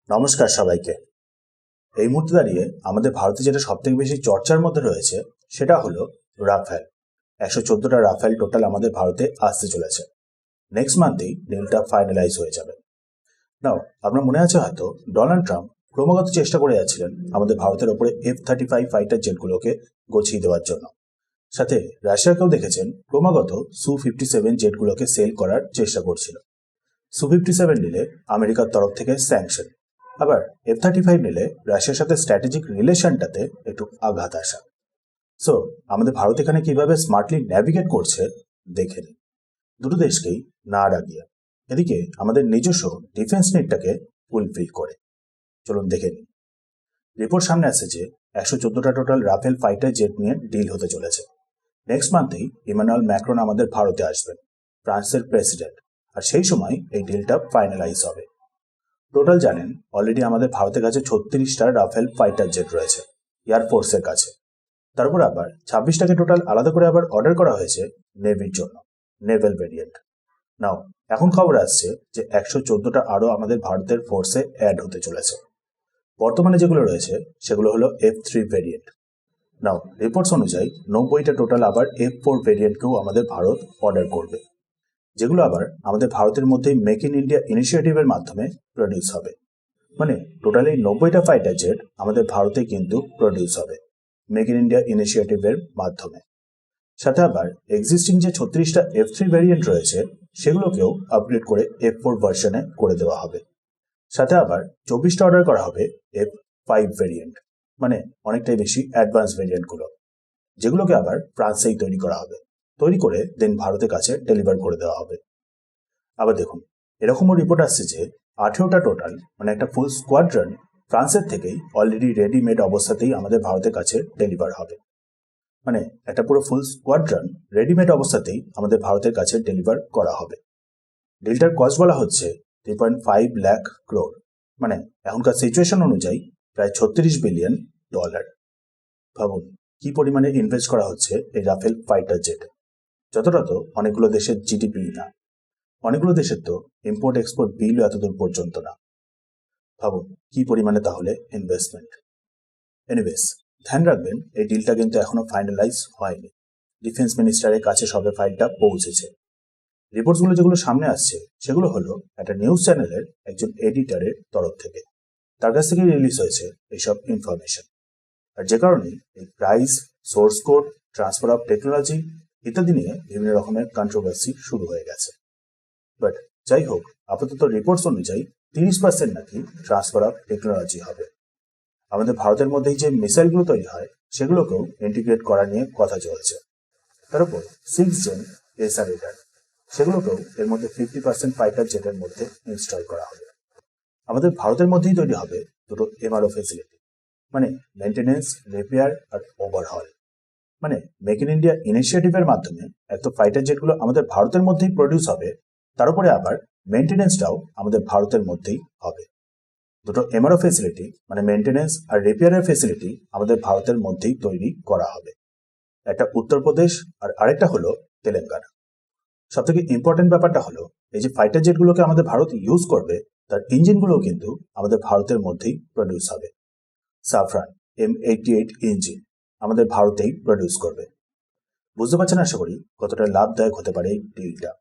নমস্কার সবাইকে। এই মুহূর্তে দাঁড়িয়ে আমাদের ভারতে যেটা সবথেকে বেশি চর্চার মধ্যে রয়েছে সেটা হলো রাফেল। 114টা রাফেল টোটাল আমাদের ভারতে আসতে চলেছে। নেক্সট মান্থেই ডিলটা ফাইনালাইজ হয়ে যাবে। নাও আপনার মনে আছে হয়তো ডোনাল্ড ট্রাম্প ক্রমাগত চেষ্টা করে যাচ্ছিলেন আমাদের ভারতের ওপরে F-35 ফাইটার জেটগুলোকে গছিয়ে দেওয়ার জন্য। সাথে রাশিয়াকেও দেখেছেন ক্রমাগত Su-57 জেটগুলোকে সেল করার চেষ্টা করছিল। Su-57 নিলে আমেরিকার তরফ থেকে স্যাংশন, আবার F-35 নিলে রাশিয়ার সাথে স্ট্র্যাটেজিক রিলেশনটাতে একটু আঘাত আসা। সো আমাদের ভারত এখানে কিভাবে স্মার্টলি ন্যাভিগেট করছে দেখে নিন, দুটো দেশকেই না রাগিয়ে, এদিকে আমাদের নিজস্ব ডিফেন্স নিডটাকে ফুলফিল করে। চলুন দেখে নিন। রিপোর্ট সামনে আসছে যে 114টা টোটাল রাফেল ফাইটার জেট নিয়ে ডিল হতে চলেছে। নেক্সট মান্থেই ইমানুয়েল ম্যাক্রন আমাদের ভারতে আসবেন, ফ্রান্সের প্রেসিডেন্ট, আর সেই সময় এই ডিলটা ফাইনালাইজ হবে। টোটাল জানেন অলরেডি আমাদের ভারতের কাছে 36টা রাফেল ফাইটার জেট রয়েছে এয়ারফোর্সের কাছে। তারপর আবার 26টাকে টোটাল আলাদা করে আবার অর্ডার করা হয়েছে নেভির জন্য, নেভেল ভেরিয়েন্ট। নাও এখন খবর আসছে যে 114টা আরও আমাদের ভারতের ফোর্সে অ্যাড হতে চলেছে। বর্তমানে যেগুলো রয়েছে সেগুলো হলো F-3 ভেরিয়েন্ট। নাও রিপোর্টস অনুযায়ী 90টা টোটাল আবার F-4 ভেরিয়েন্টকেও আমাদের ভারত অর্ডার করবে, যেগুলো আবার আমাদের ভারতের মধ্যেই মেক ইন ইন্ডিয়া ইনিশিয়েটিভের মাধ্যমে প্রডিউস হবে। মানে টোটালি 90টা ফাইটার জেট আমাদের ভারতে কিন্তু প্রডিউস হবে মেক ইন ইন্ডিয়া ইনিশিয়েটিভের মাধ্যমে। সাথে আবার এক্সিস্টিং যে 36টা F-3 ভ্যারিয়েন্ট রয়েছে সেগুলোকেও আপগ্রেড করে F-4 ভার্সনে করে দেওয়া হবে। সাথে আবার 24টা অর্ডার করা হবে F-5 ভ্যারিয়েন্ট, মানে অনেকটাই বেশি অ্যাডভান্স ভ্যারিয়েন্টগুলো, যেগুলোকে আবার ফ্রান্সেই তৈরি করা হবে, তৈরি করে দেন ভারতের কাছে ডেলিভার করে দেওয়া হবে। আবার দেখুন, এরকমও রিপোর্ট আসছে যে 18টা টোটাল, মানে একটা ফুল স্কোয়াড্রন ফ্রান্সের থেকেই অলরেডি রেডিমেড অবস্থাতেই আমাদের ভারতের কাছে ডেলিভার হবে। মানে একটা পুরো ফুল স্কোয়াড্রন রেডিমেড অবস্থাতেই আমাদের ভারতের কাছে ডেলিভার করা হবে। ডিলটার কস্ট বলা হচ্ছে 3.5 লাখ ক্রোড়, মানে এখনকার সিচুয়েশন অনুযায়ী প্রায় $36 বিলিয়ন। ভাবুন কি পরিমাণে ইনভেস্ট করা হচ্ছে এই রাফেল ফাইটার জেটে। যতটা তো অনেকগুলো দেশের জিডিপি না, অনেকগুলো দেশের তো ইম্পোর্ট এক্সপোর্ট বিলও এতদূর পর্যন্ত না। ভাবুন কি পরিমাণে তাহলে ইনভেস্টমেন্ট। এনিওয়েজ, ধ্যান রাখবেন এই ডিলটা কিন্তু এখনো ফাইনালাইজ হয়নি, ডিফেন্স মিনিস্টারের কাছে সবে ফাইলটা পৌঁছেছে। রিপোর্টসগুলো যেগুলো সামনে আসছে সেগুলো হলো একটা নিউজ চ্যানেলের একজন এডিটরের তরফ থেকে, তার কাছ থেকে রিলিজ হয়েছে এইসব ইনফরমেশন। আর যে কারণে এই price, source code, transfer of technology ইত্যাদি নিয়ে বিভিন্ন রকমের কন্ট্রোভার্সি শুরু হয়ে গেছে। বাট যাই হোক, আপাতত রিপোর্টস অনুযায়ী 30% নাকি ট্রান্সফার অফ টেকনোলজি হবে। আমাদের ভারতের মধ্যেই যে মিসাইলগুলো তৈরি হয় সেগুলোকেও ইন্টিগ্রেট করা নিয়ে কথা চলছে। তার উপর 6th জেন এসআর রেডার, সেগুলোকেও এর মধ্যে 50% ফাইটার জেটের মধ্যে ইনস্টল করা হবে। আমাদের ভারতের মধ্যেই তৈরি হবে দুটো এমআরও ফেসিলিটি, মানে মেনটেনেন্স, রিপেয়ার আর ওভারহল। মানে মেক ইন ইন্ডিয়া ইনিশিয়েটিভের মাধ্যমে এত ফাইটার জেটগুলো আমাদের ভারতের মধ্যেই প্রডিউস হবে, তার উপরে আবার মেনটেনেন্সটাও আমাদের ভারতের মধ্যেই হবে। দুটো এমআরও ফেসিলিটি, মানে মেনটেনেন্স আর রিপেয়ারের ফেসিলিটি আমাদের ভারতের মধ্যেই তৈরি করা হবে। একটা উত্তরপ্রদেশ আর আরেকটা হলো তেলেঙ্গানা। সব থেকে ইম্পর্টেন্ট ব্যাপারটা হলো এই যে ফাইটার জেটগুলোকে আমাদের ভারত ইউজ করবে তার ইঞ্জিনগুলোও কিন্তু আমাদের ভারতের মধ্যেই প্রডিউস হবে। সাফরান M88 ইঞ্জিন আমাদের ভারতেই প্রডিউস করবে। বুঝতে পারছেন আশা করি কতটা লাভদায়ক হতে পারে এই ডিলটা।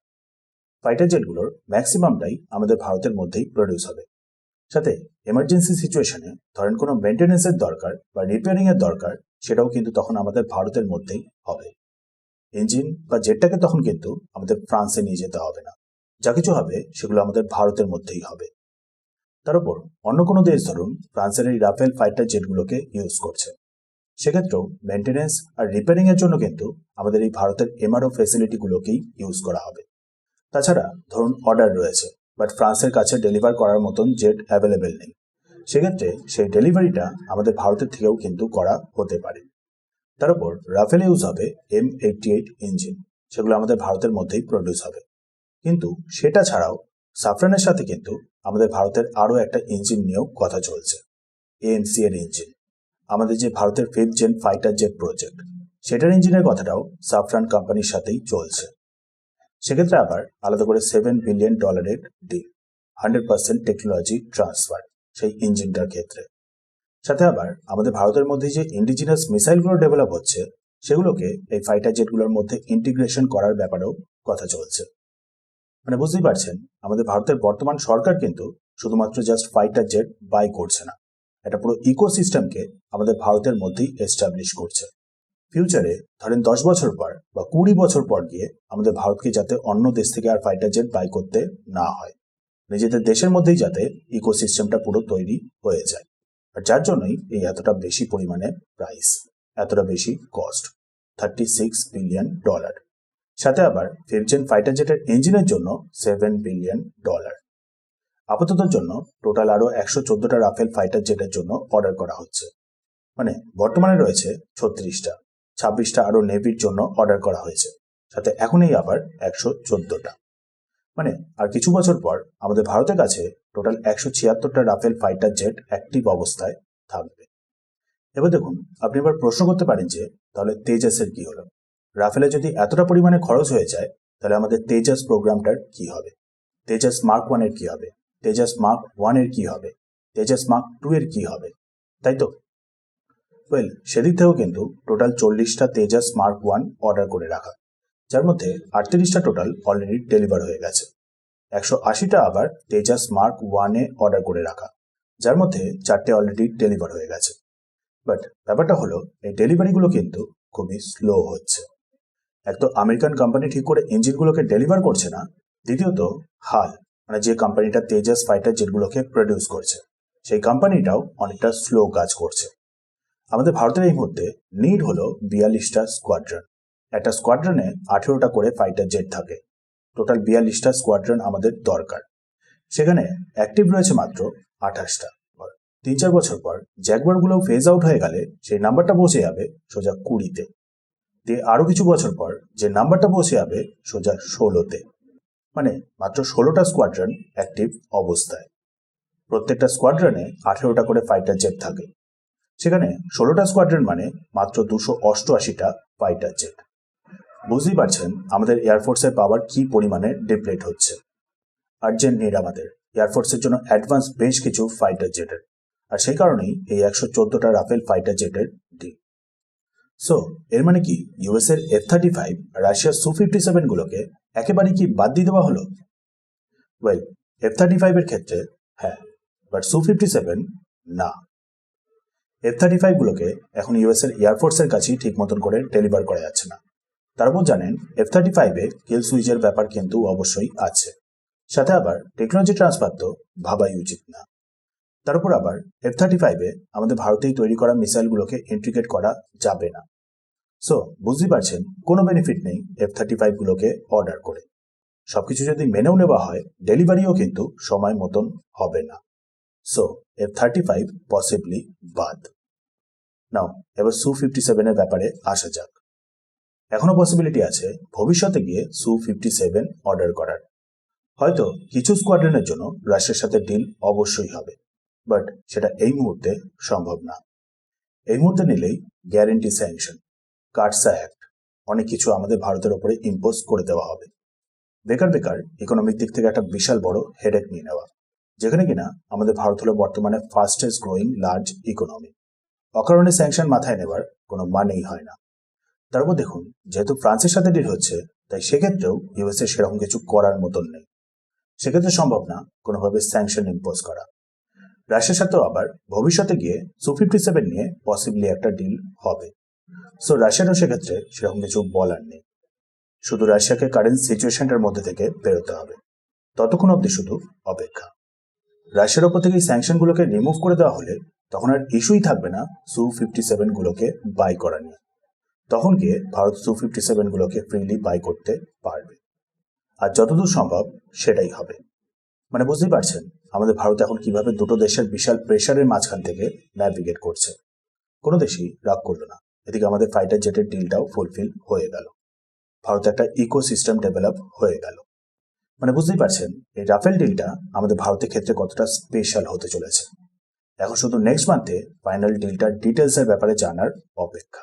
ফাইটার জেটগুলোর ম্যাক্সিমামটাই আমাদের ভারতের মধ্যেই প্রডিউস হবে। সাথে এমার্জেন্সি সিচুয়েশনে ধরেন কোনো মেনটেনেন্সের দরকার বা রিপেয়ারিং এর দরকার, সেটাও কিন্তু তখন আমাদের ভারতের মধ্যেই হবে। ইঞ্জিন বা জেটটাকে তখন কিন্তু আমাদের ফ্রান্সে নিয়ে যেতে হবে না, যা কিছু হবে সেগুলো আমাদের ভারতের মধ্যেই হবে। তার উপর অন্য কোনো দেশ ধরুন ফ্রান্সের এই রাফেল ফাইটার জেটগুলোকে ইউজ করছে, সেক্ষেত্রেও মেনটেনেন্স আর রিপেয়ারিং এর জন্য কিন্তু আমাদের এই ভারতের এমআরও ফেসিলিটিগুলোকেই ইউজ করা হবে। তাছাড়া ধরুন অর্ডার রয়েছে বাট ফ্রান্সের কাছে ডেলিভার করার মতন জেট অ্যাভেলেবেল নেই, সেক্ষেত্রে সেই ডেলিভারিটা আমাদের ভারতের থেকেও কিন্তু করা হতে পারে। তার উপর রাফেল ইউজ হবে M88 ইঞ্জিন, সেগুলো আমাদের ভারতের মধ্যেই প্রডিউস হবে। কিন্তু সেটা ছাড়াও সাফরানের সাথে কিন্তু আমাদের ভারতের আরও একটা ইঞ্জিন নিয়েও কথা চলছে, AMC এর ইঞ্জিন। আমাদের যে ভারতের 5th gen fighter jet project, সেটার ইঞ্জিনের কথাটাও সাফরান কোম্পানির সাথেই চলছে। সেক্ষেত্রে আবার আলাদা করে $7 বিলিয়ন ডিল, 100% টেকনোলজি ট্রান্সফার, সেই ইঞ্জিনটার ক্ষেত্রে। সাথে আবার আমাদের ভারতের মধ্যে যে ইন্ডিজিনাস মিসাইলগুলো ডেভেলপ হচ্ছে সেগুলোকে এই ফাইটার জেটগুলোর মধ্যে ইন্টিগ্রেশন করার ব্যাপারেও কথা চলছে। মানে বুঝতেই পারছেন, আমাদের ভারতের বর্তমান সরকার কিন্তু শুধুমাত্র জাস্ট ফাইটার জেট বাই করছে না, একটা পুরো ইকোসিস্টেমকে আমাদের ভারতের মধ্যেই এস্টাবলিশ করছে। ফিউচারে ধরেন 10 বছর পর বা 20 বছর পর গিয়ে আমাদের ভারতকে যাতে অন্য দেশ থেকে আর ফাইটার জেট বাই করতে না হয়, নিজেদের দেশের মধ্যেই যাতে ইকোসিস্টেমটা পুরো তৈরি হয়ে যায়। আর যার জন্যই এই এতটা বেশি পরিমাণে প্রাইস, এতটা বেশি কস্ট, $36 বিলিয়ন। সাথে আবার 5th জেন ফাইটার জেটের ইঞ্জিনের জন্য $7 বিলিয়ন। আপাততর জন্য টোটাল আরো 114টা রাফেল ফাইটার জেটের জন্য অর্ডার করা হচ্ছে। মানে বর্তমানে রয়েছে 36টা, 26টা আরো নেভির জন্য অর্ডার করা হয়েছে, সাথে এখনই আবার 114টা। মানে আর কিছু বছর পর আমাদের ভারতের কাছে টোটাল 176টা রাফেল ফাইটার জেট অ্যাক্টিভ অবস্থায় থাকবে। এবার দেখুন, আপনি এবার প্রশ্ন করতে পারেন যে তাহলে তেজাসের কি হলো? রাফেলে যদি এতটা পরিমাণে খরচ হয়ে যায় তাহলে আমাদের তেজাস প্রোগ্রামটার কি হবে? তেজাস মার্ক 1 এর কি হবে? তেজাস মার্ক 1 এর কি হবে? তেজাস মার্ক 2 এর কি হবে? তাই তো? ওয়েল, সেদিক থেকেও কিন্তু টোটাল 40টা তেজাস মার্ক 1 অর্ডার করে রাখা, যার মধ্যে 38টা টোটাল অলরেডি ডেলিভার হয়ে গেছে। 180টা আবার তেজাস মার্ক 1 এ অর্ডার করে রাখা, যার মধ্যে 4টে অলরেডি ডেলিভার হয়ে গেছে। বাট ব্যাপারটা হলো এই ডেলিভারিগুলো কিন্তু খুবই স্লো হচ্ছে। এক তো আমেরিকান কোম্পানি ঠিক করে ইঞ্জিনগুলোকে ডেলিভার করছে না, দ্বিতীয়ত হাল মানে যে কোম্পানিটা তেজাস ফাইটার জেটগুলোকে প্রডিউস করছে সেই কোম্পানিটাও অনেকটা স্লো কাজ করছে। আমাদের ভারতের এই মুহূর্তে নিড হলো 42টা স্কোয়াড্রন। একটা স্কোয়াড্রনে 18টা করে ফাইটার জেট থাকে, টোটাল 42টা স্কোয়াড্রন আমাদের দরকার। সেখানে অ্যাক্টিভ রয়েছে মাত্র 28টা। 3-4 বছর পর জ্যাগুয়ারগুলো ফেজ আউট হয়ে গেলে সেই নাম্বারটা পৌঁছে যাবে সোজা 20-তে। দিয়ে আরো কিছু বছর পর যে নাম্বারটা পৌঁছে যাবে সোজা 16-তে। মানে মাত্র 16টা স্কোয়াড্রন অ্যাক্টিভ অবস্থায়। প্রত্যেকটা স্কোয়াড্রনে 18টা করে ফাইটার জেট থাকে। সেখানে 16টা স্কোয়াড্রন মানে মাত্র 288টা ফাইটার জেট। বুঝতেই পারছেন আমাদের এয়ারফোর্সের পাওয়ার কি পরিমাণে ডিপ্লেট হচ্ছে। আর্জেন্ট নিড আমাদের এয়ারফোর্সের জন্য অ্যাডভান্স বেশ কিছু ফাইটার জেটের, আর সেই কারণেই এই 114টা রাফেল ফাইটার জেটের ডিল। সো এর মানে কি ইউএস এর F-35 রাশিয়ার Su-57 গুলোকে একেবারে কি বাদ দিয়ে দেওয়া হলো? ওয়েল, F-35 এর ক্ষেত্রে হ্যাঁ, বাট Su-57 না। F-35 গুলোকে এখন ইউএস এর এয়ারফোর্সের কাছেই ঠিক মতন করে ডেলিভার করা যাচ্ছে না। তারপর জানেন F-35-এ কিল সুইচের ব্যাপার কিন্তু অবশ্যই আছে, সাথে আবার টেকনোলজি ট্রান্সফার তো ভাবাই উচিত না। তার উপর আবার F-35-এ আমাদের ভারতেই তৈরি করা মিসাইলগুলোকে ইন্টিগ্রেট করা যাবে না। সো বুঝতেই পারছেন কোনো বেনিফিট নেই F-35 গুলোকে অর্ডার করে। সবকিছু যদি মেনেও নেওয়া হয় ডেলিভারিও কিন্তু সময় মতন হবে না। সো F-35 পসিবলি বাদ। নাও এবার Su-57 এর ব্যাপারে আসা যাক। এখনো পসিবিলিটি আছে ভবিষ্যতে গিয়ে Su-57 অর্ডার করার। হয়তো কিছু স্কোয়াড্রনের জন্য রাশিয়ার সাথে ডিল অবশ্যই হবে, বাট সেটা এই মুহূর্তে সম্ভব না। এই মুহূর্তে নিলেই গ্যারেন্টি স্যাংশন, কাটসা অ্যাক্ট, অনেক কিছু আমাদের ভারতের উপরে ইম্পোজ করে দেওয়া হবে। বেকার ইকোনমিক দিক থেকে একটা বিশাল বড় হেডেক নিয়ে নেওয়া, যেখানে কিনা আমাদের ভারত হলো বর্তমানে ফাস্টেস্ট গ্রোয়িং লার্জ ইকোনমি। অকারণে স্যাংশন মাথায় নেবার কোনো মানেই হয় না। তারপর দেখুন, যেহেতু ফ্রান্সের সাথে ডিল হচ্ছে তাই সেক্ষেত্রেও ইউএসএ সেরকম কিছু করার মতন নেই। সেক্ষেত্রে সম্ভব না কোনোভাবে স্যাংশন ইম্পোজ করা। রাশিয়ার সাথেও আবার ভবিষ্যতে গিয়ে Su-57 নিয়ে পসিবলি একটা ডিল হবে। সো রাশিয়ারও সেক্ষেত্রে সেরকম কিছু বলার নেই। শুধু রাশিয়াকে কারেন্ট সিচুয়েশনটার মধ্যে থেকে বেরোতে হবে, ততক্ষণ অবধি শুধু অপেক্ষা। রাশিয়ার ওপর থেকে স্যাংশনগুলোকে রিমুভ করে দেওয়া হলে তখন আর ইস্যুই থাকবে না Su-57 গুলোকে বাই করা নিয়ে। তখন গিয়ে ভারত Su-57 গুলোকে ফ্রিলি বাই করতে পারবে, আর যতদূর সম্ভব সেটাই হবে। মানে বুঝতেই পারছেন আমাদের ভারত এখন কিভাবে দুটো দেশের বিশাল প্রেশারের মাঝখান থেকে ন্যাভিগেট করছে। কোনো দেশই রাগ করলো না, এদিকে আমাদের ফাইটার জেটের ডিলটাও ফুলফিল হয়ে গেল, ভারতে একটা ইকোসিস্টেম ডেভেলপ হয়ে গেল। মানে বুঝতেই পারছেন এই রাফেল ডিলটা আমাদের ভারতের ক্ষেত্রে কতটা স্পেশাল হতে চলেছে। এখন শুধু নেক্সট মান্থে ফাইনাল ডিলটার ডিটেলসের ব্যাপারে জানার অপেক্ষা।